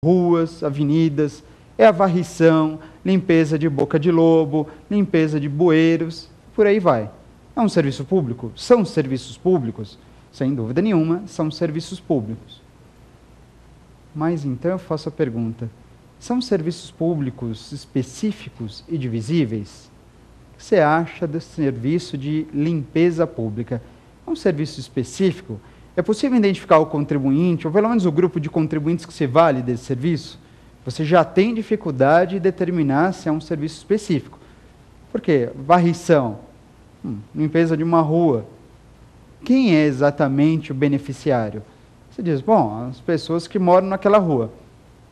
ruas, avenidas, é a varrição, limpeza de boca de lobo, limpeza de bueiros, por aí vai. É um serviço público? São serviços públicos? Sem dúvida nenhuma, são serviços públicos. Mas então eu faço a pergunta, são serviços públicos específicos e divisíveis? O que você acha do serviço de limpeza pública? É um serviço específico? É possível identificar o contribuinte, ou pelo menos o grupo de contribuintes que se vale desse serviço? Você já tem dificuldade de determinar se é um serviço específico. Por quê? Varrição, limpeza de uma rua. Quem é exatamente o beneficiário? Você diz, bom, as pessoas que moram naquela rua.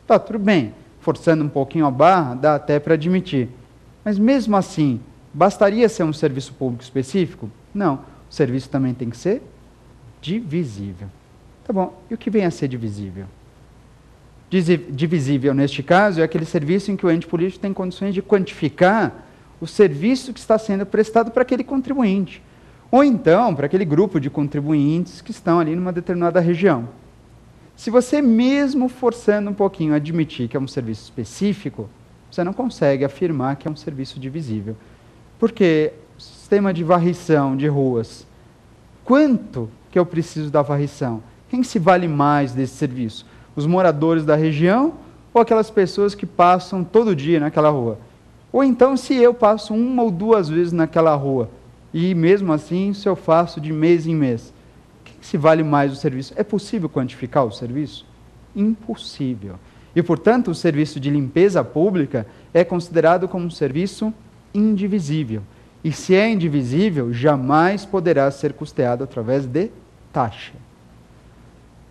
Tá, tudo bem, forçando um pouquinho a barra, dá até para admitir. Mas mesmo assim, bastaria ser um serviço público específico? Não, o serviço também tem que ser divisível. Tá bom, e o que vem a ser divisível? Divisível, neste caso, é aquele serviço em que o ente político tem condições de quantificar o serviço que está sendo prestado para aquele contribuinte. Ou então, para aquele grupo de contribuintes que estão ali numa determinada região. Se você mesmo forçando um pouquinho admitir que é um serviço específico, você não consegue afirmar que é um serviço divisível. Porque o sistema de varrição de ruas, quanto que eu preciso da varrição? Quem se vale mais desse serviço? Os moradores da região ou aquelas pessoas que passam todo dia naquela rua? Ou então, se eu passo 1 ou 2 vezes naquela rua, e mesmo assim, se eu faço de mês em mês, quem se vale mais o serviço? É possível quantificar o serviço? Impossível. E, portanto, o serviço de limpeza pública é considerado como um serviço indivisível. E se é indivisível, jamais poderá ser custeado através de taxa.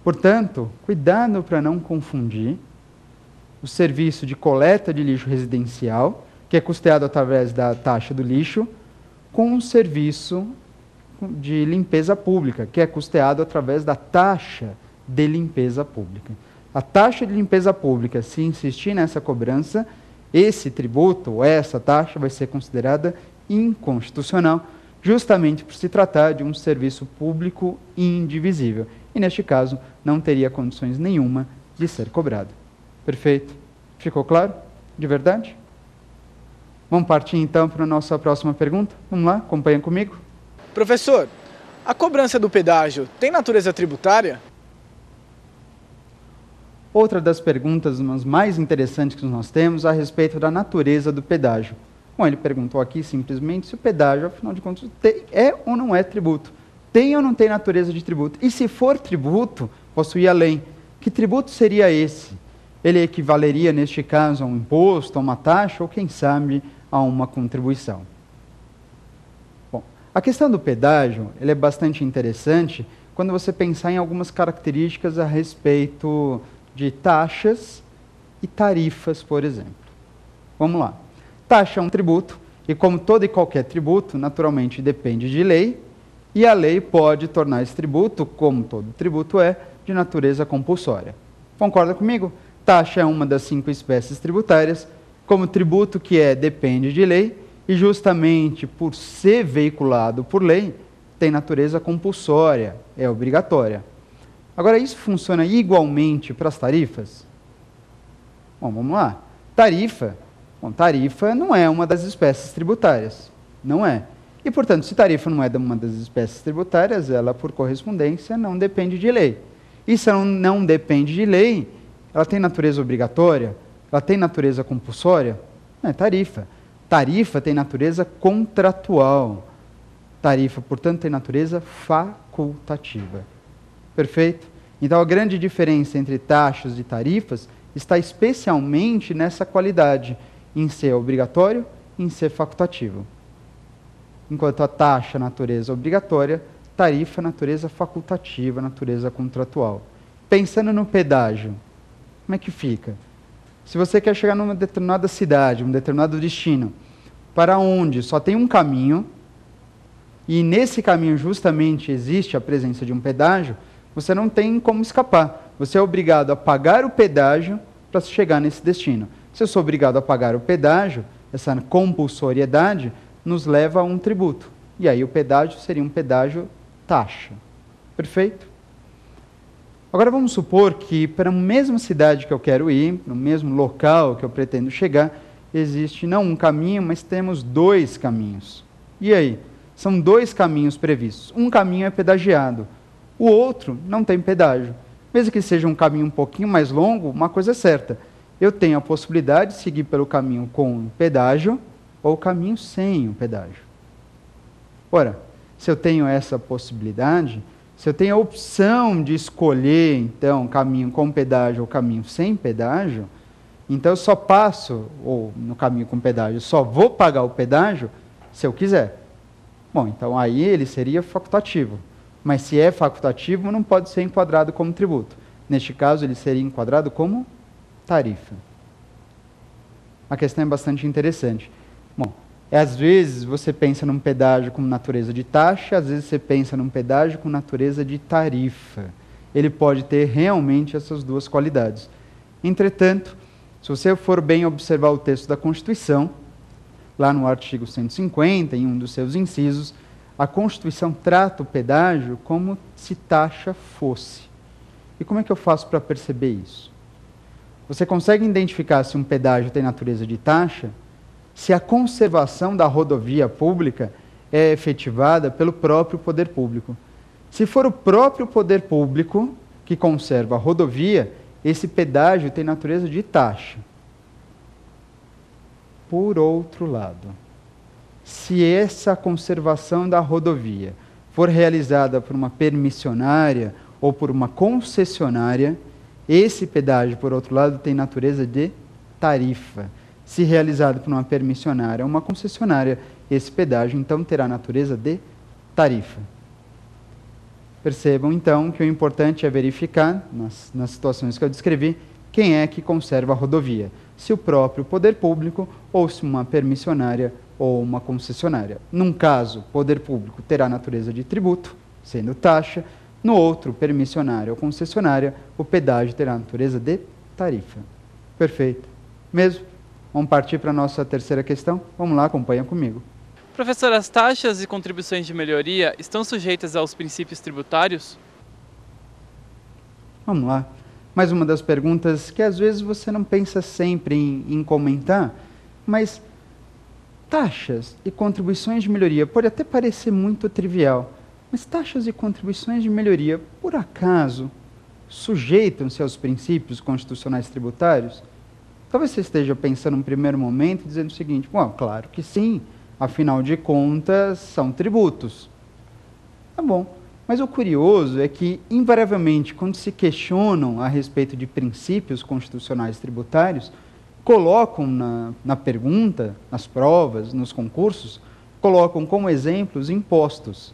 Portanto, cuidado para não confundir o serviço de coleta de lixo residencial, que é custeado através da taxa do lixo, com um serviço de limpeza pública, que é custeado através da taxa de limpeza pública. A taxa de limpeza pública, se insistir nessa cobrança, esse tributo ou essa taxa vai ser considerada inconstitucional, justamente por se tratar de um serviço público indivisível. E, neste caso, não teria condições nenhuma de ser cobrado. Perfeito? Ficou claro? De verdade? Vamos partir, então, para a nossa próxima pergunta? Vamos lá? Acompanha comigo. Professor, a cobrança do pedágio tem natureza tributária? Outra das perguntas mais interessantes que nós temos a respeito da natureza do pedágio. Bom, ele perguntou aqui simplesmente se o pedágio, afinal de contas, é ou não é tributo. Tem ou não tem natureza de tributo? E se for tributo, posso ir além. Que tributo seria esse? Ele equivaleria, neste caso, a um imposto, a uma taxa, ou quem sabe, a uma contribuição? Bom, a questão do pedágio ele é bastante interessante quando você pensar em algumas características a respeito de taxas e tarifas, por exemplo. Vamos lá. Taxa é um tributo, e como todo e qualquer tributo, naturalmente depende de lei, e a lei pode tornar esse tributo, como todo tributo é, de natureza compulsória. Concorda comigo? Taxa é uma das 5 espécies tributárias, como tributo que depende de lei, e justamente por ser veiculado por lei, tem natureza compulsória, é obrigatória. Agora, isso funciona igualmente para as tarifas? Bom, vamos lá. Tarifa não é uma das espécies tributárias, não é. E, portanto, se tarifa não é uma das espécies tributárias, ela, por correspondência, não depende de lei. E se ela não depende de lei, ela tem natureza obrigatória? Ela tem natureza compulsória? Não é tarifa. Tarifa tem natureza contratual. Tarifa, portanto, tem natureza facultativa. Perfeito? Então, a grande diferença entre taxas e tarifas está especialmente nessa qualidade, em ser obrigatório e em ser facultativo. Enquanto a taxa, natureza obrigatória, tarifa, natureza facultativa, natureza contratual. Pensando no pedágio, como é que fica? Se você quer chegar numa determinada cidade, um determinado destino, para onde só tem um caminho, e nesse caminho justamente existe a presença de um pedágio, você não tem como escapar. Você é obrigado a pagar o pedágio para chegar nesse destino. Se eu sou obrigado a pagar o pedágio, essa compulsoriedade nos leva a um tributo. E aí o pedágio seria um pedágio taxa. Perfeito? Agora vamos supor que para a mesma cidade que eu quero ir, no mesmo local que eu pretendo chegar, existe não um caminho, mas temos 2 caminhos. E aí? São 2 caminhos previstos. Um caminho é pedagiado, o outro não tem pedágio. Mesmo que seja um caminho um pouquinho mais longo, uma coisa é certa, eu tenho a possibilidade de seguir pelo caminho com pedágio ou o caminho sem o pedágio. Ora, se eu tenho essa possibilidade, se eu tenho a opção de escolher, então, caminho com pedágio ou caminho sem pedágio, então eu só passo, ou no caminho com pedágio, só vou pagar o pedágio se eu quiser. Bom, então aí ele seria facultativo. Mas se é facultativo, não pode ser enquadrado como tributo. Neste caso, ele seria enquadrado como tarifa. A questão é bastante interessante. Bom, às vezes você pensa num pedágio com natureza de taxa, às vezes você pensa num pedágio com natureza de tarifa. Ele pode ter realmente essas 2 qualidades. Entretanto, se você for bem observar o texto da Constituição, lá no artigo 150, em um dos seus incisos, a Constituição trata o pedágio como se taxa fosse. E como é que eu faço para perceber isso? Você consegue identificar se um pedágio tem natureza de taxa se a conservação da rodovia pública é efetivada pelo próprio poder público. Se for o próprio poder público que conserva a rodovia, esse pedágio tem natureza de taxa. Por outro lado, se essa conservação da rodovia for realizada por uma permissionária ou por uma concessionária, esse pedágio, por outro lado, tem natureza de tarifa. Se realizado por uma permissionária ou uma concessionária, esse pedágio, então, terá natureza de tarifa. Percebam, então, que o importante é verificar, nas situações que eu descrevi, quem é que conserva a rodovia. Se o próprio poder público ou se uma permissionária ou uma concessionária. Num caso, o poder público terá natureza de tributo, sendo taxa. No outro, permissionária ou concessionária, o pedágio terá natureza de tarifa. Perfeito. Mesmo? Vamos partir para a nossa terceira questão? Vamos lá, acompanha comigo. Professor, as taxas e contribuições de melhoria estão sujeitas aos princípios tributários? Vamos lá. Mais uma das perguntas que às vezes você não pensa sempre em comentar, mas taxas e contribuições de melhoria pode até parecer muito trivial, mas taxas e contribuições de melhoria, por acaso, sujeitam-se aos princípios constitucionais tributários? Talvez você esteja pensando num primeiro momento dizendo o seguinte: bom, claro que sim, afinal de contas são tributos. Tá bom, mas o curioso é que, invariavelmente, quando se questionam a respeito de princípios constitucionais tributários, colocam na pergunta, nas provas, nos concursos, colocam como exemplos impostos.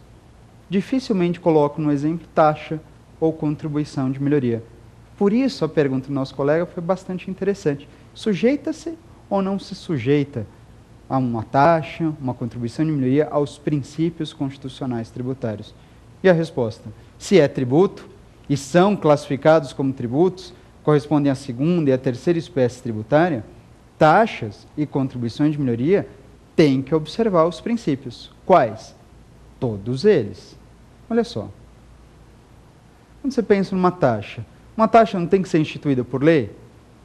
Dificilmente colocam no exemplo taxa ou contribuição de melhoria. Por isso, a pergunta do nosso colega foi bastante interessante. Sujeita-se ou não se sujeita a uma taxa, uma contribuição de melhoria aos princípios constitucionais tributários? E a resposta: se é tributo, e são classificados como tributos, correspondem à segunda e à terceira espécie tributária, taxas e contribuições de melhoria têm que observar os princípios. Quais? Todos eles. Olha só. Quando você pensa numa taxa não tem que ser instituída por lei?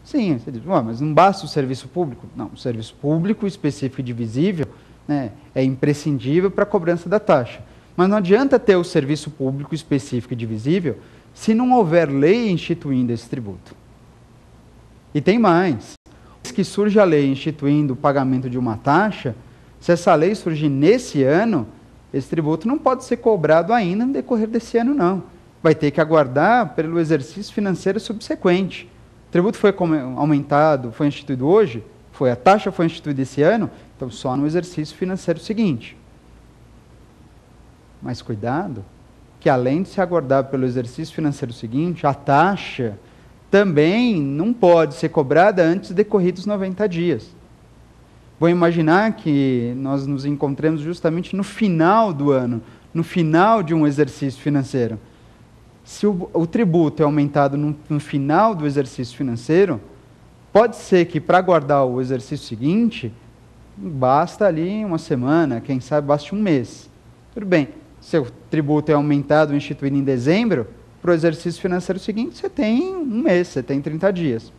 Sim, você diz, mas não basta o serviço público? Não, o serviço público específico e divisível, né, é imprescindível para a cobrança da taxa. Mas não adianta ter o serviço público específico e divisível se não houver lei instituindo esse tributo. E tem mais. Que surge a lei instituindo o pagamento de uma taxa, se essa lei surgir nesse ano, esse tributo não pode ser cobrado ainda no decorrer desse ano, não. Vai ter que aguardar pelo exercício financeiro subsequente. O tributo foi aumentado, foi instituído hoje, a taxa foi instituída esse ano, então só no exercício financeiro seguinte. Mas cuidado, que além de se aguardar pelo exercício financeiro seguinte, a taxa também não pode ser cobrada antes de decorridos 90 dias. Vou imaginar que nós nos encontremos justamente no final do ano, no final de um exercício financeiro. Se o tributo é aumentado no final do exercício financeiro, pode ser que para aguardar o exercício seguinte, basta ali uma semana, quem sabe baste um mês. Tudo bem, se o tributo é aumentado e instituído em dezembro, para o exercício financeiro seguinte, você tem um mês, você tem 30 dias.